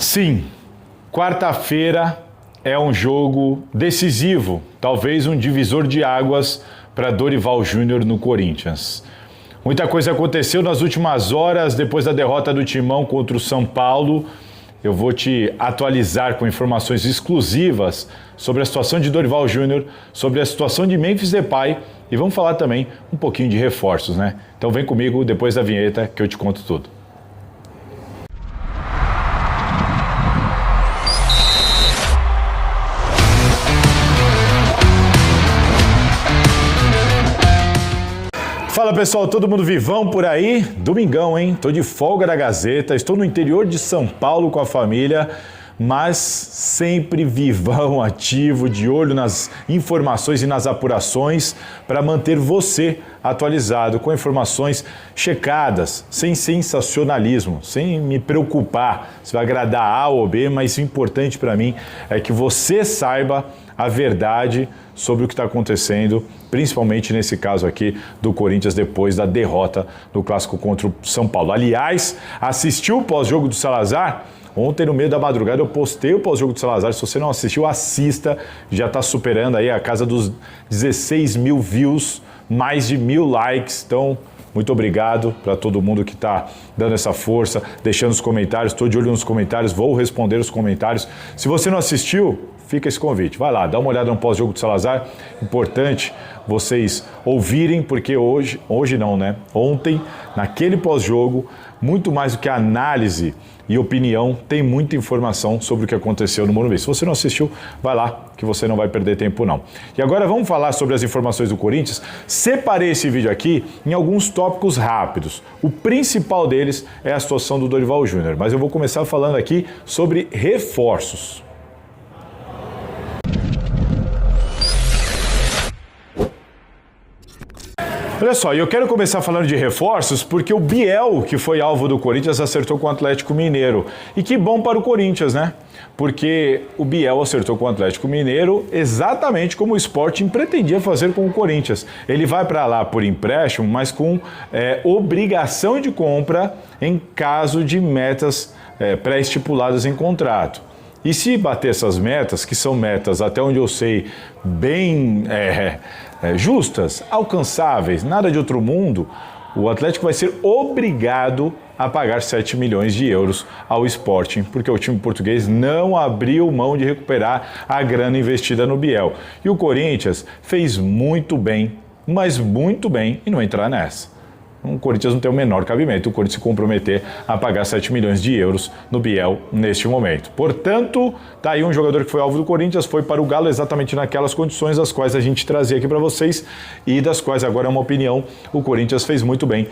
Sim, quarta-feira é um jogo decisivo, talvez um divisor de águas para Dorival Júnior no Corinthians. Muita coisa aconteceu nas últimas horas depois da derrota do Timão contra o São Paulo. Eu vou te atualizar com informações exclusivas sobre a situação de Dorival Júnior, sobre a situação de Memphis Depay e vamos falar também um pouquinho de reforços, né? Então vem comigo depois da vinheta que eu te conto tudo. Fala pessoal, todo mundo vivão por aí? Domingão, hein? Tô de folga da Gazeta, estou no interior de São Paulo com a família, mas sempre vivão, ativo, de olho nas informações e nas apurações para manter você atualizado com informações checadas, sem sensacionalismo, sem me preocupar se vai agradar A ou B, mas o importante para mim é que você saiba a verdade sobre o que está acontecendo, principalmente nesse caso aqui do Corinthians depois da derrota do clássico contra o São Paulo. Aliás, assistiu o pós-jogo do Salazar? Ontem, no meio da madrugada, eu postei o pós-jogo do Salazar. Se você não assistiu, assista. Já está superando aí a casa dos 16 mil views, mais de 1000 likes. Então, muito obrigado para todo mundo que está dando essa força, deixando os comentários. Estou de olho nos comentários, vou responder os comentários. Se você não assistiu, fica esse convite. Vai lá, dá uma olhada no pós-jogo do Salazar. Importante vocês ouvirem, porque hoje não, né? Ontem, naquele pós-jogo, muito mais do que análise e opinião, tem muita informação sobre o que aconteceu no Morumbi. Se você não assistiu, vai lá, que você não vai perder tempo não. E agora vamos falar sobre as informações do Corinthians. Separei esse vídeo aqui em alguns tópicos rápidos. O principal deles é a situação do Dorival Júnior, mas eu vou começar falando aqui sobre reforços. Olha só, eu quero começar falando de reforços porque o Biel, que foi alvo do Corinthians, acertou com o Atlético Mineiro. E que bom para o Corinthians, né? Porque o Biel acertou com o Atlético Mineiro exatamente como o Sporting pretendia fazer com o Corinthians. Ele vai para lá por empréstimo, mas com obrigação de compra em caso de metas pré-estipuladas em contrato. E se bater essas metas, que são metas, até onde eu sei, bem justas, alcançáveis, nada de outro mundo, o Atlético vai ser obrigado a pagar 7 milhões de euros ao Sporting, porque o time português não abriu mão de recuperar a grana investida no Biel. E o Corinthians fez muito bem, mas muito bem, em não entrar nessa. O Corinthians não tem o menor cabimento, o Corinthians se comprometer a pagar 7 milhões de euros no Biel neste momento. Portanto, tá aí um jogador que foi alvo do Corinthians, foi para o Galo exatamente naquelas condições das quais a gente trazia aqui para vocês e das quais agora é uma opinião, o Corinthians fez muito bem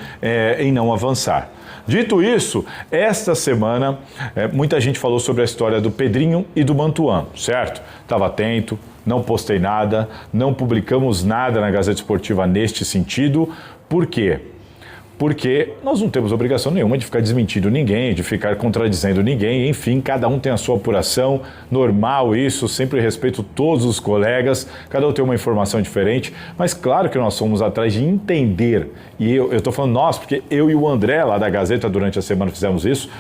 em não avançar. Dito isso, esta semana muita gente falou sobre a história do Pedrinho e do Mantuan, certo? Estava atento, não postei nada, não publicamos nada na Gazeta Esportiva neste sentido. Por quê? Porque nós não temos obrigação nenhuma de ficar desmentindo ninguém, de ficar contradizendo ninguém, enfim, cada um tem a sua apuração, normal isso, sempre respeito todos os colegas, cada um tem uma informação diferente, mas claro que nós somos atrás de entender, e eu estou falando nós, porque eu e o André lá da Gazeta durante a semana fizemos isso,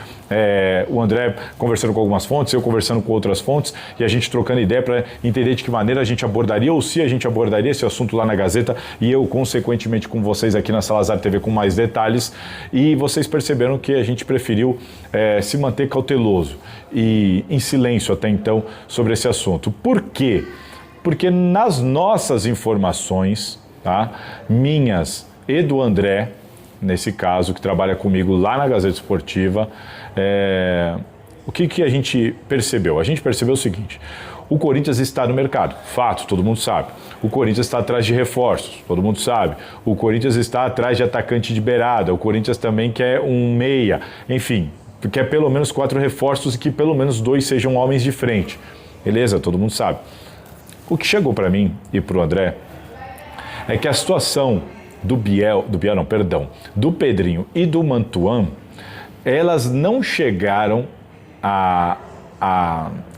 o André conversando com algumas fontes, eu conversando com outras fontes, e a gente trocando ideia para entender de que maneira a gente abordaria, ou se a gente abordaria esse assunto lá na Gazeta, e eu, consequentemente, com vocês aqui na Salazar TV com mais detalhes, e vocês perceberam que a gente preferiu se manter cauteloso e em silêncio até então sobre esse assunto. Por quê? Porque nas nossas informações, tá, minhas e do André, nesse caso, que trabalha comigo lá na Gazeta Esportiva, o que a gente percebeu? A gente percebeu o seguinte: o Corinthians está no mercado, fato, todo mundo sabe. O Corinthians está atrás de reforços, todo mundo sabe. O Corinthians está atrás de atacante de beirada, o Corinthians também quer um meia, enfim, quer pelo menos 4 reforços e que pelo menos 2 sejam homens de frente. Beleza, todo mundo sabe. O que chegou para mim e para o André é que a situação do Pedrinho e do Mantuan, elas não chegaram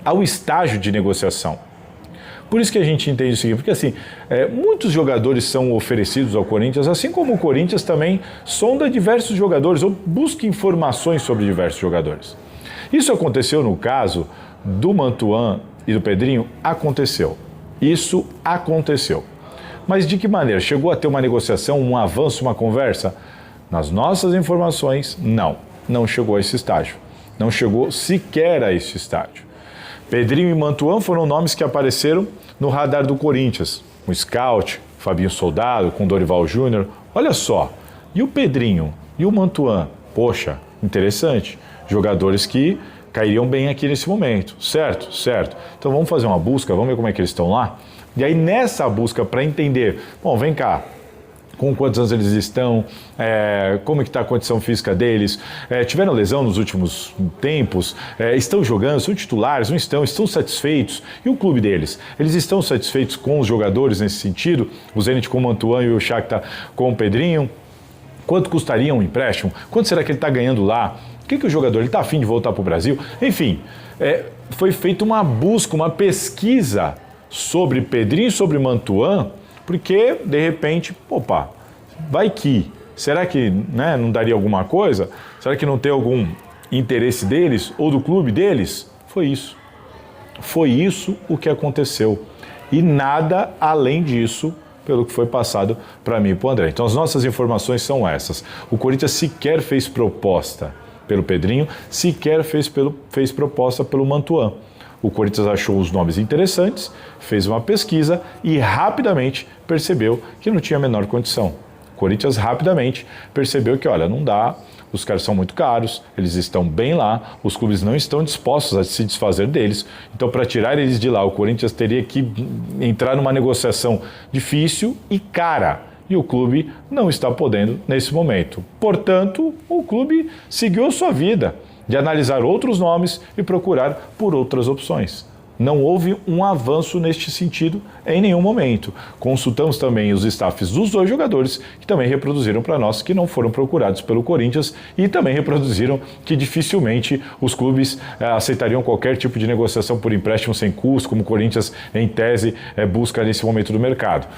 ao estágio de negociação. Por isso que a gente entende o seguinte, porque assim, muitos jogadores são oferecidos ao Corinthians, assim como o Corinthians também sonda diversos jogadores ou busca informações sobre diversos jogadores. Isso aconteceu no caso do Mantuan e do Pedrinho? Aconteceu. Isso aconteceu. Mas de que maneira? Chegou a ter uma negociação, um avanço, uma conversa? Nas nossas informações, não chegou a esse estágio. Não chegou sequer a esse estágio. Pedrinho e Mantuan foram nomes que apareceram no radar do Corinthians. O Scout, Fabinho Soldado, com Dorival Júnior. Olha só, e o Pedrinho e o Mantuan? Poxa, interessante. Jogadores que cairiam bem aqui nesse momento, certo? Certo. Então vamos fazer uma busca, vamos ver como é que eles estão lá. E aí nessa busca para entender, bom, vem cá, com quantos anos eles estão, como é que está a condição física deles, tiveram lesão nos últimos tempos, estão jogando, são titulares, não estão satisfeitos. E o clube deles? Eles estão satisfeitos com os jogadores nesse sentido? O Zenit com o Mantuan e o Shakhtar com o Pedrinho? Quanto custaria um empréstimo? Quanto será que ele está ganhando lá? O que o jogador está afim de voltar para o Brasil? Enfim, foi feita uma busca, uma pesquisa sobre Pedrinho e sobre Mantuan, porque, de repente, opa, vai que, será que não daria alguma coisa? Será que não tem algum interesse deles ou do clube deles? Foi isso. Foi isso o que aconteceu. E nada além disso, pelo que foi passado para mim e para o André. Então, as nossas informações são essas. O Corinthians sequer fez proposta pelo Pedrinho, sequer fez proposta pelo Mantuan. O Corinthians achou os nomes interessantes, fez uma pesquisa e rapidamente percebeu que não tinha a menor condição. O Corinthians rapidamente percebeu que, olha, não dá, os caras são muito caros, eles estão bem lá, os clubes não estão dispostos a se desfazer deles. Então, para tirar eles de lá, o Corinthians teria que entrar numa negociação difícil e cara. E o clube não está podendo nesse momento. Portanto, o clube seguiu a sua vida de analisar outros nomes e procurar por outras opções. Não houve um avanço neste sentido em nenhum momento. Consultamos também os staffs dos dois jogadores, que também reproduziram para nós que não foram procurados pelo Corinthians e também reproduziram que dificilmente os clubes aceitariam qualquer tipo de negociação por empréstimo sem custo, como o Corinthians, em tese, busca nesse momento do mercado.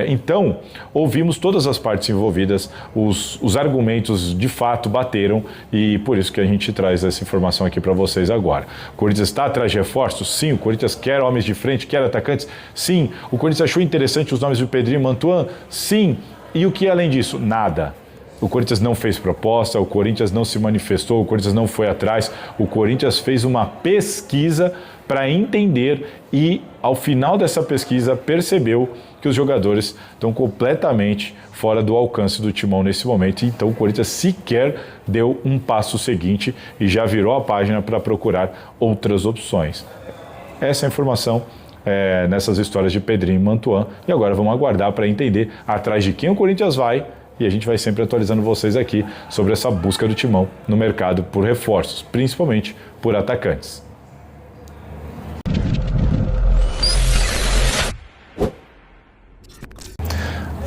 Então, ouvimos todas as partes envolvidas, os argumentos de fato bateram e por isso que a gente traz essa informação aqui para vocês agora. O Corinthians está atrás de reforços? Sim. O Corinthians quer homens de frente, quer atacantes? Sim. O Corinthians achou interessante os nomes do Pedrinho e Mantuan? Sim. E o que além disso? Nada. O Corinthians não fez proposta, o Corinthians não se manifestou, o Corinthians não foi atrás, o Corinthians fez uma pesquisa para entender e, ao final dessa pesquisa, percebeu que os jogadores estão completamente fora do alcance do timão nesse momento. Então, o Corinthians sequer deu um passo seguinte e já virou a página para procurar outras opções. Essa é a informação nessas histórias de Pedrinho e Mantuan. E agora vamos aguardar para entender atrás de quem o Corinthians vai. E a gente vai sempre atualizando vocês aqui sobre essa busca do timão no mercado por reforços, principalmente por atacantes.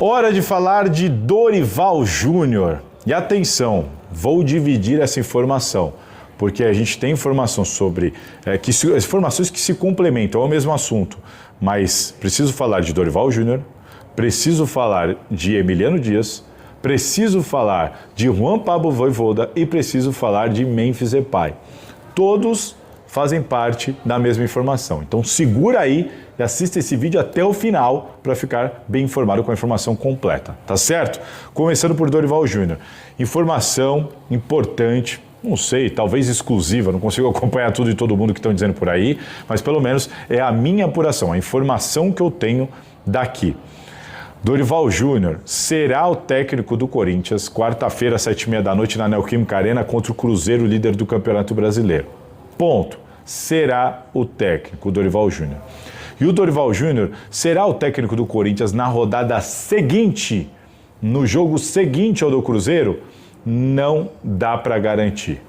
Hora de falar de Dorival Júnior. E atenção, vou dividir essa informação, porque a gente tem informação sobre informações que se complementam ao mesmo assunto, mas preciso falar de Dorival Júnior, preciso falar de Emiliano Dias, preciso falar de Juan Pablo Vojvoda e preciso falar de Memphis Depay. Todos fazem parte da mesma informação. Então segura aí e assista esse vídeo até o final para ficar bem informado com a informação completa, tá certo? Começando por Dorival Júnior. Informação importante, não sei, talvez exclusiva, não consigo acompanhar tudo e todo mundo que estão dizendo por aí, mas pelo menos é a minha apuração, a informação que eu tenho daqui. Dorival Júnior será o técnico do Corinthians quarta-feira, 7h30 da noite, na Neoquímica Arena, contra o Cruzeiro, líder do Campeonato Brasileiro. Ponto. Será o técnico, o Dorival Júnior. E o Dorival Júnior será o técnico do Corinthians na rodada seguinte, no jogo seguinte ao do Cruzeiro? Não dá para garantir.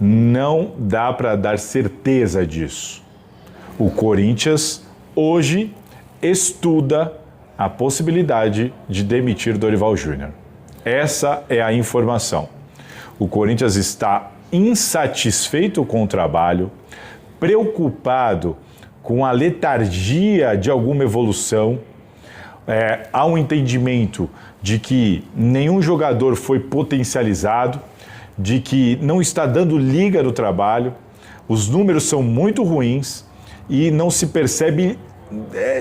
Não dá para dar certeza disso. O Corinthians hoje estuda a possibilidade de demitir Dorival Júnior. Essa é a informação. O Corinthians está insatisfeito com o trabalho, preocupado com a letargia de alguma evolução. Há um entendimento de que nenhum jogador foi potencializado, de que não está dando liga no trabalho. Os números são muito ruins e não se percebe,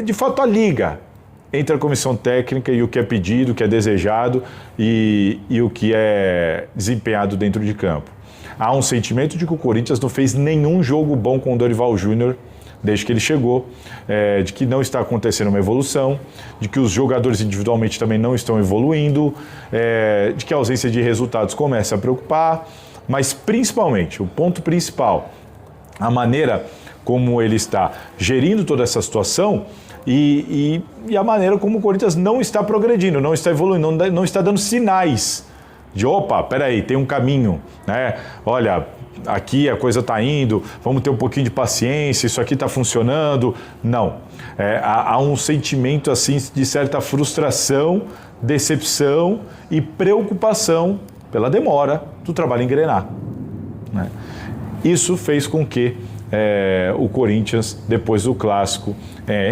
de fato, a liga entre a comissão técnica e o que é pedido, o que é desejado e o que é desempenhado dentro de campo. Há um sentimento de que o Corinthians não fez nenhum jogo bom com o Dorival Júnior desde que ele chegou, de que não está acontecendo uma evolução, de que os jogadores individualmente também não estão evoluindo, de que a ausência de resultados começa a preocupar, mas principalmente, o ponto principal, a maneira como ele está gerindo toda essa situação e a maneira como o Corinthians não está progredindo, não está evoluindo, não está dando sinais de, opa, peraí, tem um caminho, né? Olha, aqui a coisa está indo, vamos ter um pouquinho de paciência, isso aqui está funcionando. Não. Há um sentimento assim de certa frustração, decepção e preocupação pela demora do trabalho engrenar, né? Isso fez com que o Corinthians, depois do clássico,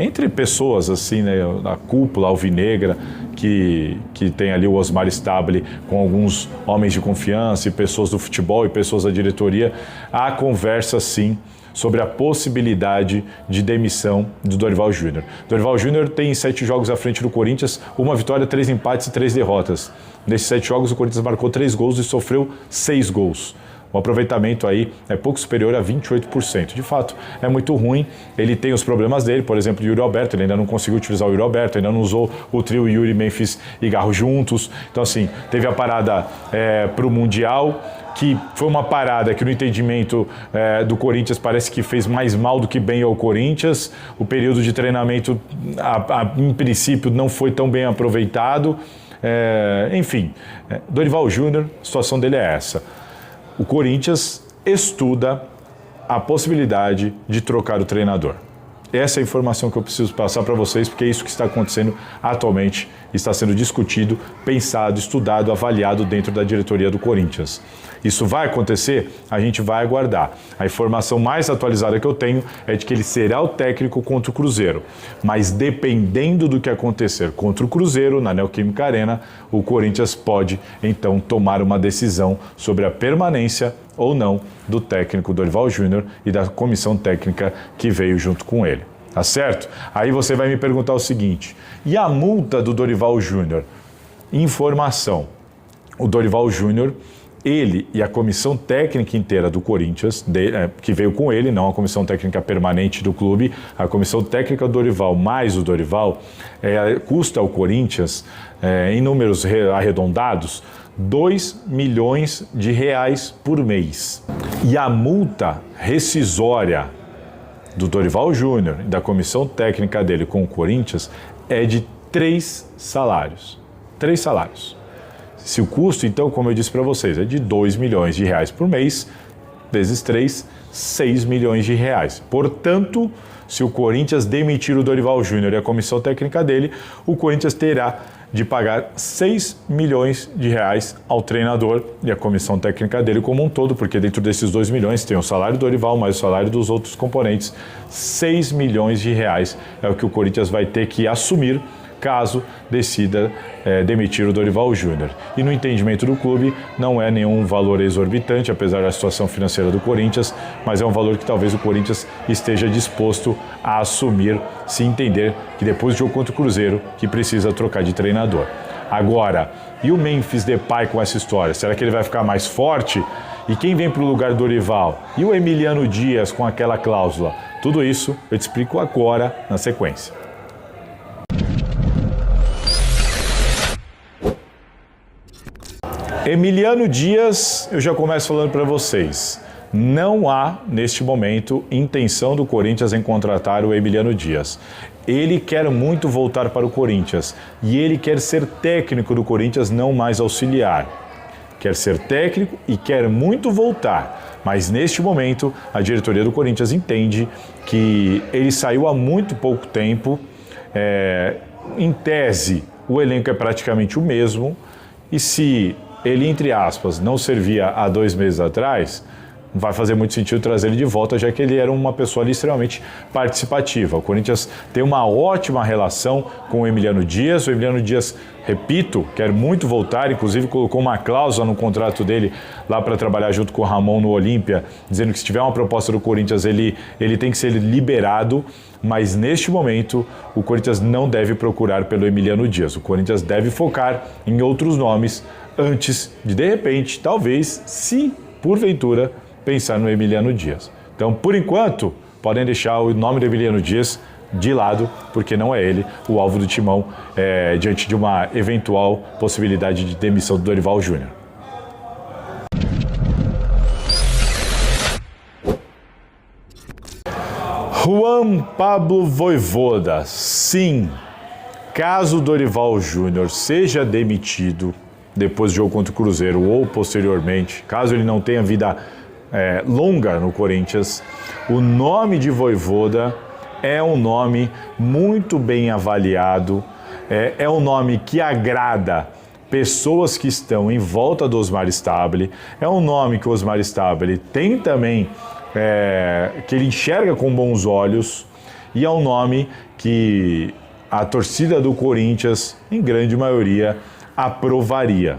entre pessoas assim, né, da cúpula alvinegra, que tem ali o Osmar Stabile com alguns homens de confiança e pessoas do futebol e pessoas da diretoria, há conversa sim sobre a possibilidade de demissão do Dorival Júnior. Dorival Júnior tem 7 jogos à frente do Corinthians, 1 vitória, 3 empates e 3 derrotas. Nesses 7 jogos o Corinthians marcou 3 gols e sofreu 6 gols. O aproveitamento aí é pouco superior a 28%. De fato, é muito ruim. Ele tem os problemas dele, por exemplo, o Yuri Alberto, ele ainda não conseguiu utilizar o Yuri Alberto, ainda não usou o trio Yuri, Memphis e Garro juntos. Então, assim, teve a parada para o Mundial, que foi uma parada que no entendimento do Corinthians parece que fez mais mal do que bem ao Corinthians. O período de treinamento, em princípio, não foi tão bem aproveitado. Enfim, Dorival Júnior, a situação dele é essa. O Corinthians estuda a possibilidade de trocar o treinador. Essa é a informação que eu preciso passar para vocês, porque é isso que está acontecendo atualmente, está sendo discutido, pensado, estudado, avaliado dentro da diretoria do Corinthians. Isso vai acontecer? A gente vai aguardar. A informação mais atualizada que eu tenho é de que ele será o técnico contra o Cruzeiro. Mas dependendo do que acontecer contra o Cruzeiro, na Neoquímica Arena, o Corinthians pode, então, tomar uma decisão sobre a permanência ou não do técnico Dorival Júnior e da comissão técnica que veio junto com ele. Tá certo? Aí você vai me perguntar o seguinte: e a multa do Dorival Júnior? Informação. O Dorival Júnior, ele e a comissão técnica inteira do Corinthians, que veio com ele, não a comissão técnica permanente do clube, a comissão técnica do Dorival mais o Dorival, custa ao Corinthians, em números arredondados, R$2 milhões por mês. E a multa rescisória do Dorival Júnior e da comissão técnica dele com o Corinthians é de 3 salários. 3 salários. Se o custo, então, como eu disse para vocês, é de R$2 milhões por mês, vezes 3, R$6 milhões. Portanto, se o Corinthians demitir o Dorival Júnior e a comissão técnica dele, o Corinthians terá de pagar R$6 milhões ao treinador e à comissão técnica dele como um todo, porque dentro desses R$2 milhões tem o salário do Dorival mais o salário dos outros componentes. R$6 milhões é o que o Corinthians vai ter que assumir caso decida demitir o Dorival Júnior. E no entendimento do clube, não é nenhum valor exorbitante, apesar da situação financeira do Corinthians, mas é um valor que talvez o Corinthians esteja disposto a assumir, se entender que depois do jogo contra o Cruzeiro, que precisa trocar de treinador. Agora, e o Memphis Depay com essa história? Será que ele vai ficar mais forte? E quem vem para o lugar do Dorival? E o Emiliano Dias com aquela cláusula? Tudo isso eu te explico agora na sequência. Emiliano Dias, eu já começo falando para vocês. Não há, neste momento, intenção do Corinthians em contratar o Emiliano Dias. Ele quer muito voltar para o Corinthians e ele quer ser técnico do Corinthians, não mais auxiliar. Quer ser técnico e quer muito voltar, mas neste momento a diretoria do Corinthians entende que ele saiu há muito pouco tempo. Em tese, o elenco é praticamente o mesmo e se ele, entre aspas, não servia há 2 meses atrás, vai fazer muito sentido trazer ele de volta, já que ele era uma pessoa ali extremamente participativa. O Corinthians tem uma ótima relação com o Emiliano Dias. O Emiliano Dias, repito, quer muito voltar, inclusive colocou uma cláusula no contrato dele lá para trabalhar junto com o Ramon no Olímpia, dizendo que se tiver uma proposta do Corinthians, ele tem que ser liberado. Mas neste momento, o Corinthians não deve procurar pelo Emiliano Dias. O Corinthians deve focar em outros nomes antes de repente, talvez, se porventura, pensar no Emiliano Dias. Então, por enquanto, podem deixar o nome do Emiliano Dias de lado, porque não é ele o alvo do Timão diante de uma eventual possibilidade de demissão do Dorival Júnior. Juan Pablo Vojvoda, sim, caso o Dorival Júnior seja demitido depois do jogo contra o Cruzeiro ou posteriormente, caso ele não tenha vida longa no Corinthians, o nome de Vojvoda é um nome muito bem avaliado, é um nome que agrada pessoas que estão em volta do Osmar Stabile, é um nome que o Osmar Stabile tem também, que ele enxerga com bons olhos, e é um nome que a torcida do Corinthians, em grande maioria, aprovaria.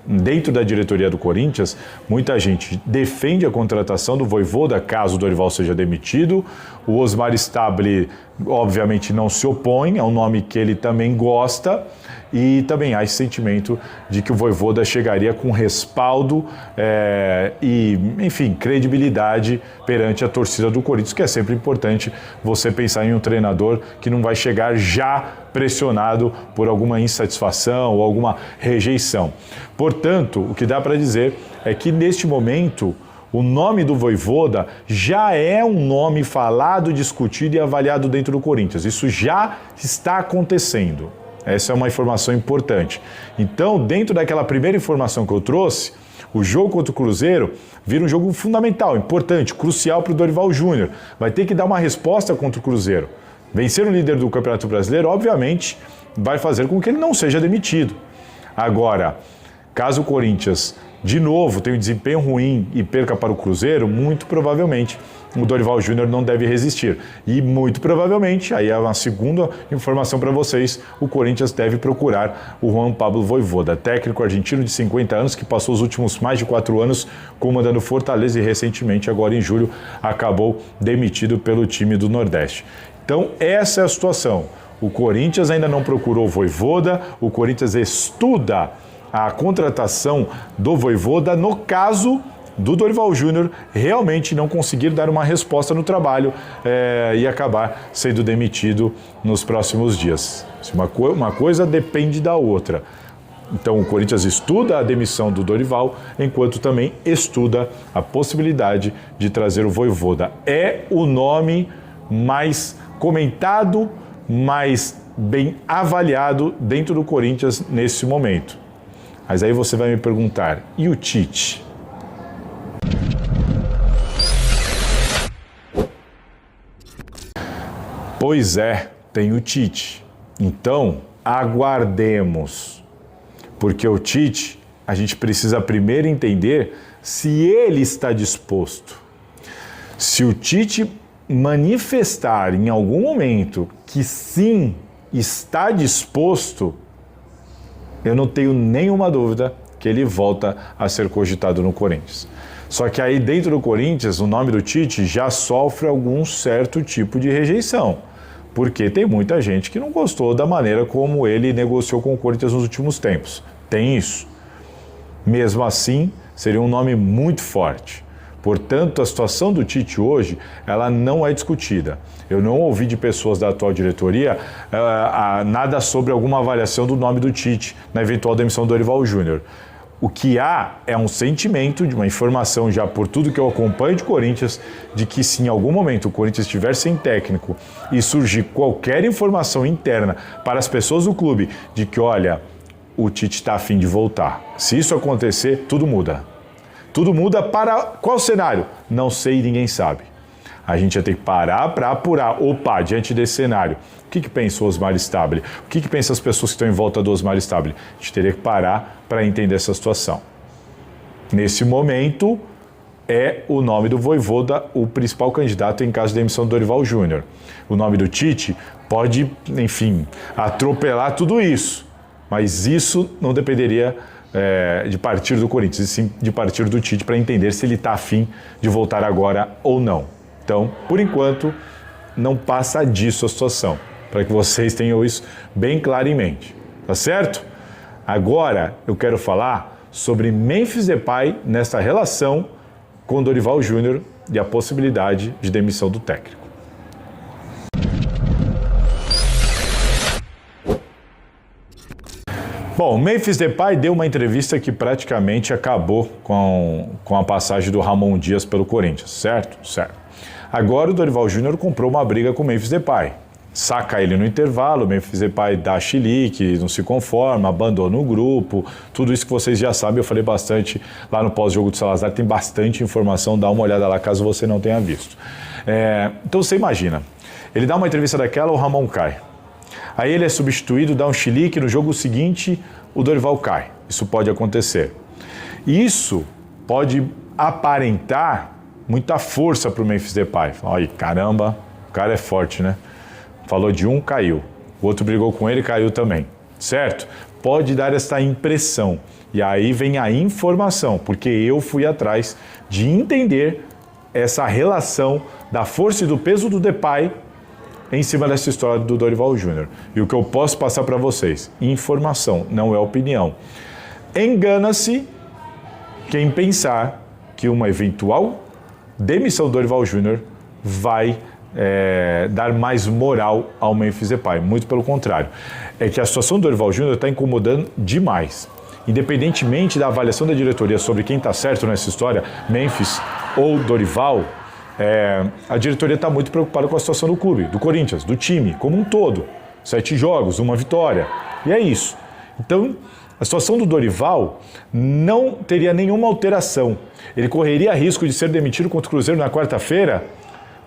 Dentro da diretoria do Corinthians, muita gente defende a contratação do Vojvoda caso o Dorival seja demitido. O Osmar Stabile, obviamente, não se opõe, é um nome que ele também gosta, e também há esse sentimento de que o Vojvoda chegaria com respaldo e, enfim, credibilidade perante a torcida do Corinthians, que é sempre importante você pensar em um treinador que não vai chegar já pressionado por alguma insatisfação ou alguma rejeição. Portanto, o que dá para dizer é que neste momento o nome do Vojvoda já é um nome falado, discutido e avaliado dentro do Corinthians. Isso já está acontecendo. Essa é uma informação importante. Então, dentro daquela primeira informação que eu trouxe, o jogo contra o Cruzeiro vira um jogo fundamental, importante, crucial para o Dorival Júnior. Vai ter que dar uma resposta contra o Cruzeiro. Vencer o líder do Campeonato Brasileiro, obviamente, vai fazer com que ele não seja demitido. Agora, caso o Corinthians, de novo, tenha um desempenho ruim e perca para o Cruzeiro, muito provavelmente o Dorival Júnior não deve resistir. E muito provavelmente, aí é uma segunda informação para vocês, o Corinthians deve procurar o Juan Pablo Vojvoda, técnico argentino de 50 anos que passou os últimos mais de 4 anos comandando Fortaleza e recentemente, agora em julho, acabou demitido pelo time do Nordeste. Então, essa é a situação. O Corinthians ainda não procurou o Vojvoda, o Corinthians estuda a contratação do Vojvoda no caso do Dorival Júnior realmente não conseguir dar uma resposta no trabalho e acabar sendo demitido nos próximos dias. Uma coisa depende da outra. Então o Corinthians estuda a demissão do Dorival, enquanto também estuda a possibilidade de trazer o Vojvoda. É o nome mais comentado, mais bem avaliado dentro do Corinthians nesse momento. Mas aí você vai me perguntar, e o Tite? Pois é, tem o Tite. Então, aguardemos. Porque o Tite, a gente precisa primeiro entender se ele está disposto. Se o Tite manifestar em algum momento que sim, está disposto, eu não tenho nenhuma dúvida que ele volta a ser cogitado no Corinthians. Só que aí dentro do Corinthians, o nome do Tite já sofre algum certo tipo de rejeição, porque tem muita gente que não gostou da maneira como ele negociou com o Corinthians nos últimos tempos. Tem isso. Mesmo assim, seria um nome muito forte. Portanto, a situação do Tite hoje, ela não é discutida. Eu não ouvi de pessoas da atual diretoria nada sobre alguma avaliação do nome do Tite na eventual demissão do Dorival Júnior. O que há é um sentimento, de uma informação já por tudo que eu acompanho de Corinthians, de que se em algum momento o Corinthians estiver sem técnico e surgir qualquer informação interna para as pessoas do clube de que, olha, o Tite está a fim de voltar. Se isso acontecer, tudo muda. Tudo muda para qual cenário? Não sei e ninguém sabe. A gente ia ter que parar para apurar. Opa, diante desse cenário, o que pensa o Osmar Stabile? O que pensa as pessoas que estão em volta do Osmar Stabile? A gente teria que parar para entender essa situação. Nesse momento, é o nome do Vojvoda, o principal candidato em caso de demissão do Dorival Júnior. O nome do Tite pode, enfim, atropelar tudo isso, mas isso não dependeria de partir do Corinthians, e sim de partir do Tite para entender se ele está afim de voltar agora ou não. Então, por enquanto, não passa disso a situação, para que vocês tenham isso bem claro em mente, tá certo? Agora eu quero falar sobre Memphis Depay nessa relação com Dorival Júnior e a possibilidade de demissão do técnico. Bom, Memphis Depay deu uma entrevista que praticamente acabou com a passagem do Ramon Dias pelo Corinthians, certo? Certo. Agora o Dorival Júnior comprou uma briga com o Memphis Depay. Saca ele no intervalo, o Memphis Depay dá chilique, não se conforma, abandona o grupo, tudo isso que vocês já sabem, eu falei bastante lá no pós-jogo do Salazar, tem bastante informação, dá uma olhada lá caso você não tenha visto. Então você imagina, ele dá uma entrevista daquela, o Ramon cai. Aí ele é substituído, dá um chilique, no jogo seguinte o Dorival cai. Isso pode acontecer. Isso pode aparentar muita força para o Memphis Depay. Olha, caramba, o cara é forte, né? Falou de um, caiu. O outro brigou com ele, caiu também. Certo? Pode dar essa impressão. E aí vem a informação, porque eu fui atrás de entender essa relação da força e do peso do Depay em cima dessa história do Dorival Júnior. E o que eu posso passar para vocês? Informação, não é opinião. Engana-se quem pensar que uma eventual demissão do Dorival Júnior vai dar mais moral ao Memphis Depay. Muito pelo contrário. É que a situação do Dorival Júnior está incomodando demais. Independentemente da avaliação da diretoria sobre quem está certo nessa história, Memphis ou Dorival, a diretoria está muito preocupada com a situação do clube, do Corinthians, do time, como um todo. 7 jogos, 1 vitória. E é isso. Então, a situação do Dorival não teria nenhuma alteração. Ele correria risco de ser demitido contra o Cruzeiro na quarta-feira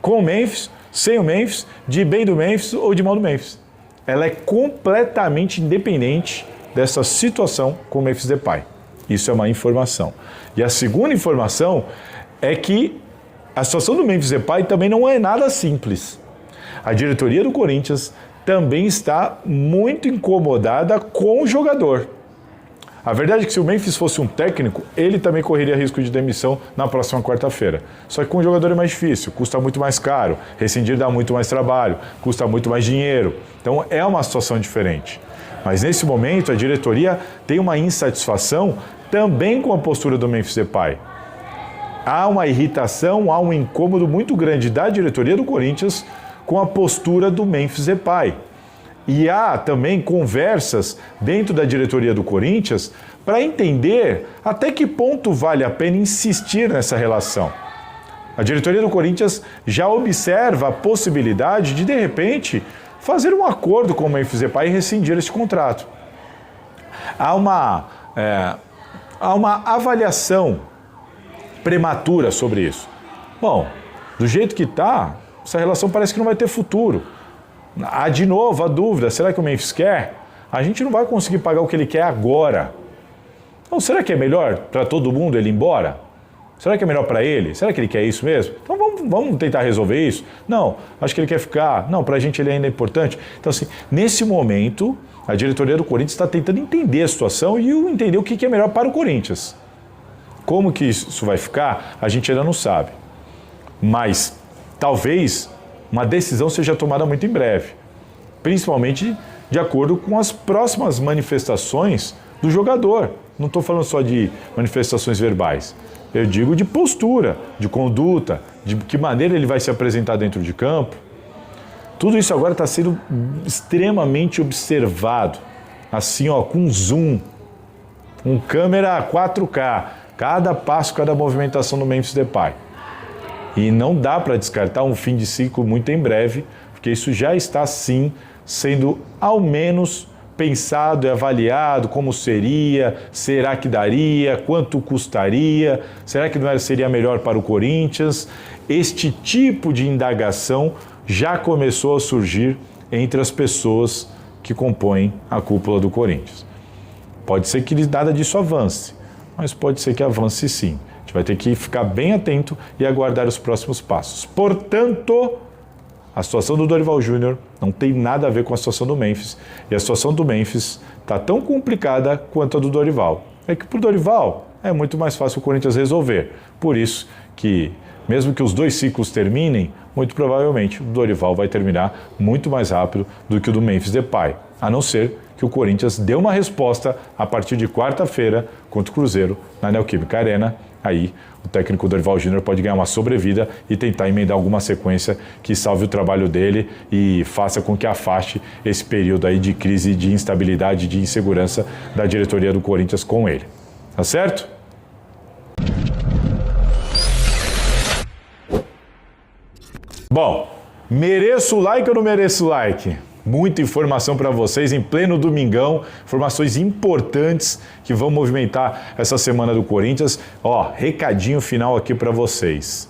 com o Memphis, sem o Memphis, de bem do Memphis ou de mal do Memphis. Ela é completamente independente dessa situação com o Memphis Depay. Isso é uma informação. E a segunda informação é que a situação do Memphis Depay também não é nada simples. A diretoria do Corinthians também está muito incomodada com o jogador. A verdade é que se o Memphis fosse um técnico, ele também correria risco de demissão na próxima quarta-feira. Só que com o jogador é mais difícil, custa muito mais caro, rescindir dá muito mais trabalho, custa muito mais dinheiro. Então é uma situação diferente. Mas nesse momento a diretoria tem uma insatisfação também com a postura do Memphis Depay. Há uma irritação, há um incômodo muito grande da diretoria do Corinthians com a postura do Memphis Depay. E há também conversas dentro da diretoria do Corinthians para entender até que ponto vale a pena insistir nessa relação. A diretoria do Corinthians já observa a possibilidade de repente, fazer um acordo com o Memphis Depay e rescindir esse contrato. Há uma avaliação prematura sobre isso. Bom, do jeito que está, essa relação parece que não vai ter futuro. Há de novo a dúvida, será que o Memphis quer? A gente não vai conseguir pagar o que ele quer agora. Então, será que é melhor para todo mundo ele ir embora? Será que é melhor para ele? Será que ele quer isso mesmo? Então vamos tentar resolver isso? Não, acho que ele quer ficar. Não, para a gente ele ainda é importante. Então, assim, nesse momento, a diretoria do Corinthians está tentando entender a situação e entender o que é melhor para o Corinthians. Como que isso vai ficar, a gente ainda não sabe. Mas talvez uma decisão seja tomada muito em breve, principalmente de acordo com as próximas manifestações do jogador. Não estou falando só de manifestações verbais, eu digo de postura, de conduta, de que maneira ele vai se apresentar dentro de campo. Tudo isso agora está sendo extremamente observado, assim ó, com zoom, com câmera 4K, cada passo, cada movimentação do Memphis Depay. E não dá para descartar um fim de ciclo muito em breve, porque isso já está sim sendo ao menos pensado e avaliado, como seria, será que daria, quanto custaria, será que não seria melhor para o Corinthians? Este tipo de indagação já começou a surgir entre as pessoas que compõem a cúpula do Corinthians. Pode ser que nada disso avance, mas pode ser que avance sim. gente vai ter que ficar bem atento e aguardar os próximos passos. Portanto, a situação do Dorival Júnior não tem nada a ver com a situação do Memphis. E a situação do Memphis está tão complicada quanto a do Dorival. É que para o Dorival é muito mais fácil o Corinthians resolver. Por isso que, mesmo que os 2 ciclos terminem, muito provavelmente o Dorival vai terminar muito mais rápido do que o do Memphis Depay. A não ser que o Corinthians dê uma resposta a partir de quarta-feira contra o Cruzeiro na Neoquímica Arena. Aí o técnico Dorival Júnior pode ganhar uma sobrevida e tentar emendar alguma sequência que salve o trabalho dele e faça com que afaste esse período aí de crise, de instabilidade, de insegurança da diretoria do Corinthians com ele. Tá certo? Bom, mereço o like ou não mereço o like? Muita informação para vocês em pleno domingão, informações importantes que vão movimentar essa semana do Corinthians. Ó, recadinho final aqui para vocês.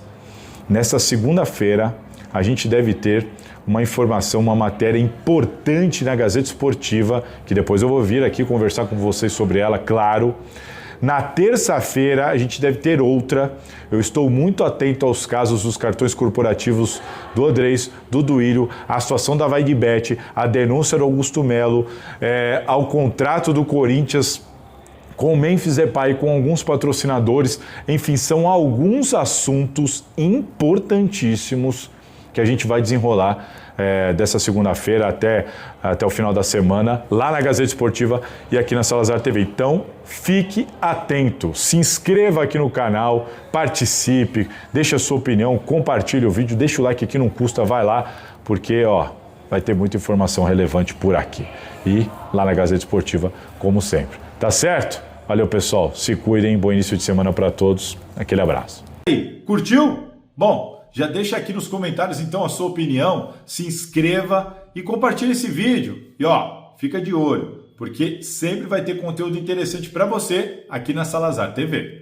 Nesta segunda-feira, a gente deve ter uma informação, uma matéria importante na Gazeta Esportiva, que depois eu vou vir aqui conversar com vocês sobre ela, claro. Na terça-feira, a gente deve ter outra. Eu estou muito atento aos casos dos cartões corporativos do Andrés, do Duílio, a situação da Vai de Bet, a denúncia do Augusto Melo, ao contrato do Corinthians com o Memphis Depay, com alguns patrocinadores. Enfim, são alguns assuntos importantíssimos que a gente vai desenrolar dessa segunda-feira até o final da semana, lá na Gazeta Esportiva e aqui na Salazar TV. Então, fique atento, se inscreva aqui no canal, participe, deixe a sua opinião, compartilhe o vídeo, deixa o like aqui, não custa, vai lá, porque vai ter muita informação relevante por aqui. E lá na Gazeta Esportiva, como sempre. Tá certo? Valeu, pessoal. Se cuidem, bom início de semana para todos. Aquele abraço. E aí, curtiu? Bom, já deixa aqui nos comentários então a sua opinião, se inscreva e compartilhe esse vídeo. E fica de olho, porque sempre vai ter conteúdo interessante para você aqui na Salazar TV.